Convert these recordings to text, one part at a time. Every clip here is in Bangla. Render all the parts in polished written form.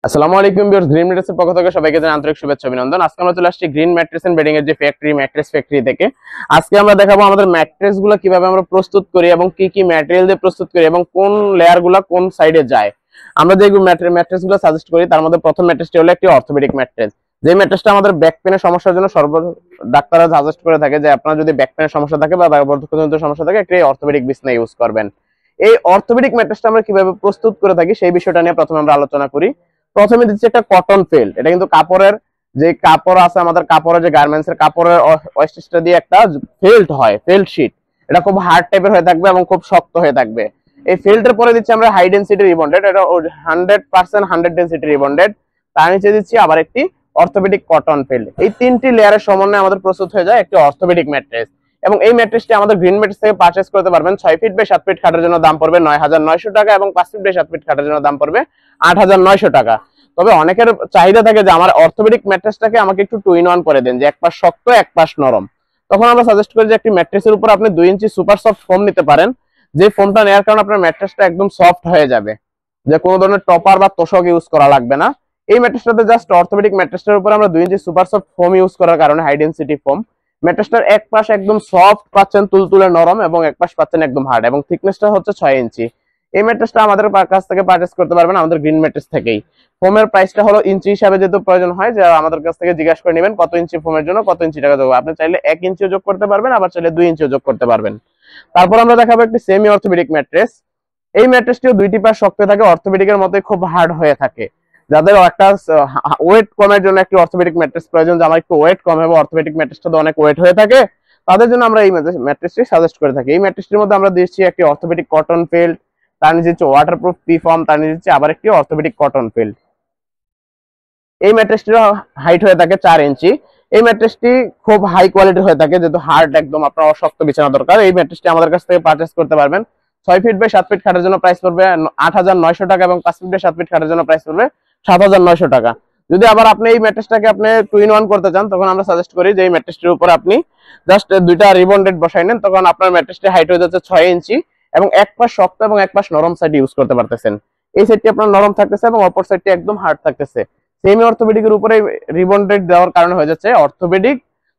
আসসালামু আলাইকুম ভিউয়ার্স, গ্রিন ম্যাট্রেসের পক্ষ থেকে সবাইকে জানাই আন্তরিক শুভেচ্ছা অভিনন্দন। আজকে আমরা চলে আসছি গ্রিন ম্যাট্রেস এন্ড বেডিং এর যে ফ্যাক্টরি, ম্যাট্রেস ফ্যাক্টরি থেকে। আজকে আমরা দেখাবো আমাদের ম্যাট্রেস গুলো কিভাবে আমরা প্রস্তুত করি এবং কি কি ম্যাটেরিয়াল দিয়ে প্রস্তুত করি এবং কোন লেয়ার গুলা কোন সাইডে যায়। আমরা যে ম্যাট্রেস গুলো সাজেস্ট করি তার মধ্যে প্রথম ম্যাট্রেসটি হলো একটি অর্থোপেডিক ম্যাট্রেস। যে ম্যাট্রেসটা আমাদের ব্যাক পেনের সমস্যার জন্য ডাক্তাররা সাজেস্ট করে থাকে যে আপনার যদি ব্যাক পেনের সমস্যা থাকে বা বার্ধক্যজনিত সমস্যা থাকে একটি অর্থোপেডিক বিছানা ইউজ করবেন। এই অর্থোপেডিক ম্যাট্রেসটা আমরা কিভাবে প্রস্তুত করে থাকি সেই বিষয়টা নিয়ে প্রথমে আমরা আলোচনা করি। প্রথমে দিচ্ছি একটা কটন ফেল্ট। এটা কিন্তু কাপড়ের যে কাপড় আছে, আমাদের কাপড়ের যে গার্মেন্টস এর কাপড়ের ওয়েস্টেজটা দিয়ে একটা ফেল্ট হয়, ফেল্ট শীট। এটা খুব হার্ড টাইপের হয়ে থাকবে এবং খুব শক্ত হয়ে থাকবে। এই ফেল্টের পরে দিচ্ছি আমরা হাই ডেনসিটি রিবন্ডেড, এটা 100% 100 ডেনসিটি রিবন্ডেড। তার নিচে দিচ্ছি আবার একটি অর্থোপেডিক কটন ফেল্ট। এই তিনটি লেয়ারের সমন্বয়ে আমাদের প্রস্তুত হয়ে যায় একটি অর্থোপেডিক ম্যাট্রেস। এবং এই ম্যাট্রেসটি আমাদের গ্রিন ম্যাট্রেস থেকে পারচেজ করতে পারবেন। 6 ফিট বাই 7 ফিট খাটের জন্য দাম পড়বে 9900 টাকা এবং 5 ফিট বাই 7 ফিট খাটের জন্য দাম পড়বে 8900 টাকা। তবে অনেকের চাহিদা থাকে যে আমার অর্থোপেডিক ম্যাট্রেসটাকে আমাকে একটু 2 in 1 করে দেন, যে এক পাশ শক্ত এক পাশ নরম। তখন আমরা সাজেস্ট করি যে একটি ম্যাট্রেসের উপর আপনি 2 ইঞ্চি সুপার সফট ফোম নিতে পারেন। যে ফোমটা নেওয়ার কারণে আপনার ম্যাট্রেসটা একদম সফট হয়ে যাবে, যে কোনো ধরনের টপার বা তোষক ইউজ করা লাগবে না। এই ম্যাট্রেসটাতে জাস্ট অর্থোপেডিক ম্যাট্রেসটার উপর আমরা 2 ইঞ্চি সুপার সফট ফোম ইউজ করার কারণে, হাই ডেনসিটি ফোম, ম্যাট্রেসটার এক পাশ একদম সফট পাচ্ছেন, তুলতুলে নরম, এবং এক পাশ পাচ্ছেন একদম হার্ড, এবং থিকনেসটা হচ্ছে 6 ইঞ্চি। এই ম্যাট্রেসটা আমাদের কাছ থেকে পারচেজ করতে পারবেন আমাদের গ্রিন ম্যাট্রেস থেকেই। ফোমের প্রাইসটা হলো ইঞ্চি হিসাবে যেহেতু প্রয়োজন হয়, যে আমাদের কাছ থেকে জিজ্ঞাসা করে নেবেন কত ইঞ্চি ফোমের জন্য কত ইঞ্চি টাকা যোগ। আপনি চাইলে 1 ইঞ্চিও যোগ করতে পারবেন, আবার চাইলে 2 ইঞ্চিও যোগ করতে পারবেন। তারপর আমরা দেখাবো একটি সেমি অর্থোপেডিক ম্যাট্রেস। এই ম্যাট্রেসটিও দুইটি পাশ শক্ত থাকে, অর্থোপেডিকের মতোই খুব হার্ড হয়ে থাকে। যাদের একটা ওয়েট কমের জন্য একটি অর্থোপেডিক ম্যাট্রেস প্রয়োজন, যে আমার একটু ওয়েট কম হবে, অর্থোপেডিক ম্যাট্রেসটা তো অনেক ওয়েট হয়ে থাকে, তাদের জন্য আমরা এই ম্যাট্রেসটি সাজেস্ট করে থাকি। এই ম্যাট্রেসটির মধ্যে আমরা দিচ্ছি একটি অর্থোপেডিক কটন ফেল্ট, তার নিচে হচ্ছে ওয়াটারপ্রুফ পি ফর্ম, তার নিচে হচ্ছে আবার একটি অর্থোপেডিক কটন ফেল্ট। এই ম্যাট্রেসটির হাইট হয়ে থাকে 4 ইঞ্চি। এই ম্যাট্রেসটি খুব হাই কোয়ালিটি হয়ে থাকে, যেহেতু হার্ড একদম আপনার অশক্ত বিছানা দরকার। এই ম্যাট্রেসটি আমাদের কাছ থেকে পারচেজ করতে পারবেন। 6 ফিট বাই 7 ফিট খাটের জন্য প্রাইস পড়বে 8900 টাকা এবং 5 ফিট বাই 7 ফিট খাটের জন্য প্রাইস পড়বে 7900 টাকা। যদি আবার আপনি এই ম্যাট্রেসটাকে আপনি 2 in 1 করতে চান, তখন আমরা সাজেস্ট করি যে এই ম্যাট্রেসটির উপর আপনি জাস্ট দুইটা রিবন্ডেড বসাই নেন, তখন আপনার ম্যাট্রেসটি হাইট হয়ে যাচ্ছে 6 ইঞ্চি এবং এক পাশ শক্ত এবং এক পাশ নরম সাইড ইউজ করতে পারতেছেন। এই সাইডটি আপনার নরম থাকতেছে এবং অপর সাইডটি একদম হার্ড থাকতেছে। সেমি অর্থোপেডিকের উপরে রিবন্ডেড দেওয়ার কারণে হয়ে যাচ্ছে orthopaedic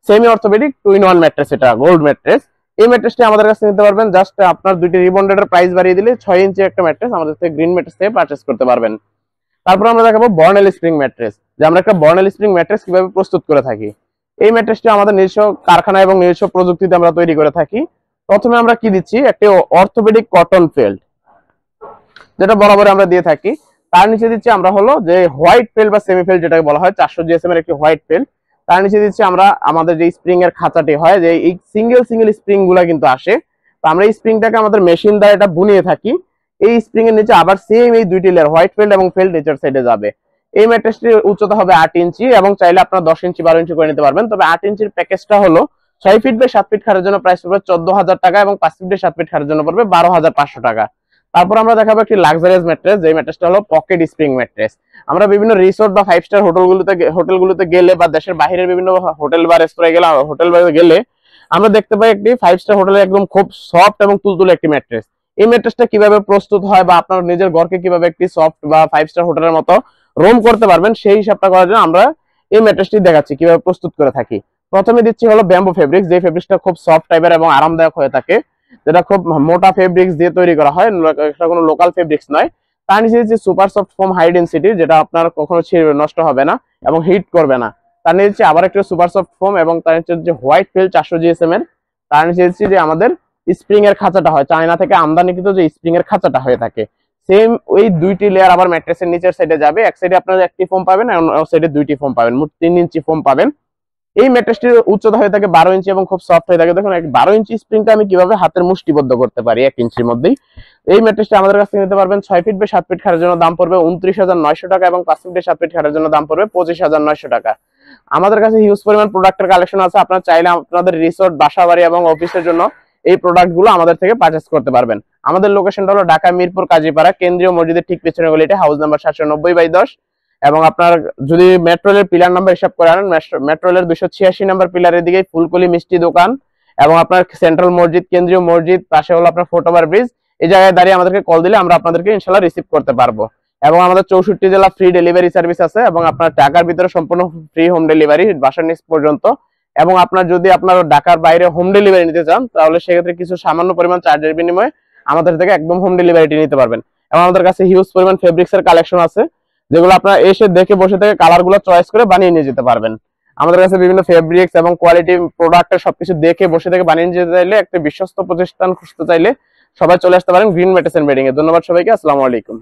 semi orthopaedic 2 in 1 mattress, এটা গোল্ড ম্যাট্রেস। এই ম্যাট্রেসটি আমাদের কাছে নিতে পারবেন, জাস্ট আপনার দুইটি রিবন্ডেডের প্রাইস বাড়িয়ে দিলে 6 ইঞ্চি একটা ম্যাট্রেস আমাদের থেকে গ্রিন ম্যাট্রেস থেকে পারচেজ করতে পারবেন। তারপর আমরা দেখাবো বর্নেল স্প্রিং ম্যাট্রেস, যে আমরা একটা বর্নেল স্প্রিং ম্যাট্রেস কিভাবে প্রস্তুত করে থাকি। এই ম্যাট্রেসটি আমাদের নিজস্ব কারখানা এবং নিজস্ব প্রযুক্তিতে আমরা তৈরি করে থাকি। প্রথমে আমরা কি দিচ্ছি, একটি অর্থোপেডিক কটন ফেল্ট, যেটা বরাবর আমরা দিয়ে থাকি। তার নিচে দিচ্ছি আমরা হলো যে হোয়াইট ফেল্ট বা সেমি ফেল্ট যেটাকে বলা হয়, 400 জিএসএম এর একটি হোয়াইট ফেল্ট। তার নিচে দিচ্ছি আমরা আমাদের যে স্প্রিং এর খাঁচাটি হয়, যে এই সিঙ্গেল স্প্রিং গুলা কিন্তু আসে, তো আমরা এই স্প্রিংটাকে আমাদের মেশিন দ্বারা এটা বুনিয়ে থাকি। এই স্প্রিং এর নিচে আবার সেম এই দুইটি লেয়ার হোয়াইট ফেল্ট এবং ফেল্ট নিচের সাইডে যাবে। এই ম্যাট্রেসটির উচ্চতা হবে 8 ইঞ্চি এবং চাইলে আপনারা 10 ইঞ্চি 12 ইঞ্চি করে নিতে পারবেন। তবে 8 ইঞ্চির প্যাকেজটা হলো 6 ফিট বাই 7 ফিট খাটের জন্য প্রাইস পড়বে 14000 টাকা এবং 5 ফিট বাই 7 ফিট খাটের জন্য পড়বে 12500 টাকা। তারপর আমরা দেখাবো একটি লাক্সারিয়াস ম্যাট্রেস, যে ম্যাট্রেসটা হলো পকেট স্প্রিং ম্যাট্রেস। আমরা বিভিন্ন রিসোর্ট বা 5 স্টার হোটেলগুলোতে গেলে বা দেশের বাইরের বিভিন্ন হোটেল বা রেস্তোরাঁয় গেলে আমরা দেখতে পাই একটি 5 স্টার হোটেলে একদম খুব সফট এবং তুলতুলে একটি ম্যাট্রেস। এই ম্যাট্রেসটা কিভাবে প্রস্তুত হয় বা আপনার নিজের ঘরকে কিভাবে একটি সফট বা 5 স্টার হোটেলের মতো রুম করতে পারবেন, সেই হিসাবটা করার জন্য আমরা এই ম্যাট্রেসটি দেখাচ্ছি কিভাবে প্রস্তুত করে থাকি। প্রথমে দিচ্ছি হলো ব্যাম্বো ফেব্রিক্স, যে ফেব্রিক্সটা খুব সফট টাইপের এবং আরামদায়ক হয়ে থাকে, যেটা খুব মোটা ফেব্রিক্স দিয়ে তৈরি করা হয়, এটা কোনো লোকাল ফেব্রিক্স নয়। তার নিচে দিচ্ছি super soft foam high density, যেটা আপনার কখনো ছিঁড়বে নষ্ট হবে না এবং হিট করবে না। তার নিচে দিচ্ছি আবার একটু সুপার সফট ফোম এবং তার নিচে যে হোয়াইট ফেল্ট 400 জিএসএম এর। তার নিচে দিচ্ছি যে আমাদের স্প্রিং এর খাঁচাটা হয়, চায়না থেকে আমদানিকৃত যে স্প্রিং এর খাঁচাটা হয়ে থাকে। সেম ওই দুইটি লেয়ার আবার ম্যাট্রেসের নিচের সাইডে যাবে, এক সাইডে আপনারা একটি ফোম পাবেন, অন্য সাইডে দুইটি ফোম পাবেন, মোট 3 ইঞ্চি ফোম পাবেন। এই ম্যাট্রেসটির উচ্চতা হয়ে থাকে 12 ইঞ্চি এবং খুব সফট হয়ে থাকে। দেখুন 12 ইঞ্চি স্প্রিংটা আমি কিভাবে হাতের মুষ্টিবদ্ধ করতে পারি 1 ইঞ্চির মধ্যেই। এই ম্যাট্রেসটি আমাদের কাছ থেকে নিতে পারবেন। 6 ফিট বাই 7 ফিট খাটের জন্য দাম পড়বে 29900 টাকা এবং 5 ফিট বাই 7 ফিট খাটের জন্য দাম পড়বে 25900 টাকা। আমাদের কাছে হিউজ পরিমাণ প্রোডাক্টের কালেকশন আছে, আপনারা চাইলে আপনাদের রিসোর্ট, বাসাবাড়ি এবং অফিসের জন্য এই প্রোডাক্টগুলো আমাদের থেকে পারচেজ করতে পারবেন। আমাদের লোকেশনটা হলো ঢাকা মিরপুর কাজীপাড়া, কেন্দ্রীয় মসজিদের ঠিক পেছনে গলিতে, হাউস নাম্বার 790/10। এবং আপনার যদি মেট্রো রেলের পিলার নাম্বার হিসাব করে আনেন, মেট্রো রেলের 286 নাম্বার পিলারের দিকে ফুলকলি মিষ্টি দোকান এবং আপনার সেন্ট্রাল মসজিদ, কেন্দ্রীয় মসজিদ, পাশে হলো আপনার ফুটওভার ব্রিজ। এই জায়গায় দাঁড়িয়ে আমাদেরকে কল দিলে আমরা আপনাদেরকে ইনশাআল্লাহ রিসিভ করতে পারবো। এবং আমাদের 64 জেলা ফ্রি ডেলিভারি সার্ভিস আছে, এবং আপনার ঢাকার ভিতরে সম্পূর্ণ ফ্রি হোম ডেলিভারি বাসার নিচ পর্যন্ত। এবং আপনার যদি আপনার ঢাকার বাইরে হোম ডেলিভারি নিতে চান, তাহলে সেক্ষেত্রে কিছু সামান্য পরিমাণ চার্জের বিনিময়ে আমাদের থেকে একদম হোম ডেলিভারিটি নিতে পারবেন। এবং আমাদের কাছে হিউজ পরিমাণ ফেব্রিক্স এর কালেকশন আছে, যেগুলো আপনারা এসে দেখে বসে থেকে কালার গুলো চয়েস করে বানিয়ে নিয়ে যেতে পারবেন। আমাদের কাছে বিভিন্ন ফেব্রিক্স এবং কোয়ালিটি প্রোডাক্টের সবকিছু দেখে বসে থেকে বানিয়ে নিয়ে যেতে চাইলে, একটা বিশ্বস্ত প্রতিষ্ঠান খুঁজতে চাইলে সবাই চলে আসতে পারেন গ্রিন ম্যাট্রেস এন্ড বেডিং এ। ধন্যবাদ সবাইকে, আসসালামু আলাইকুম।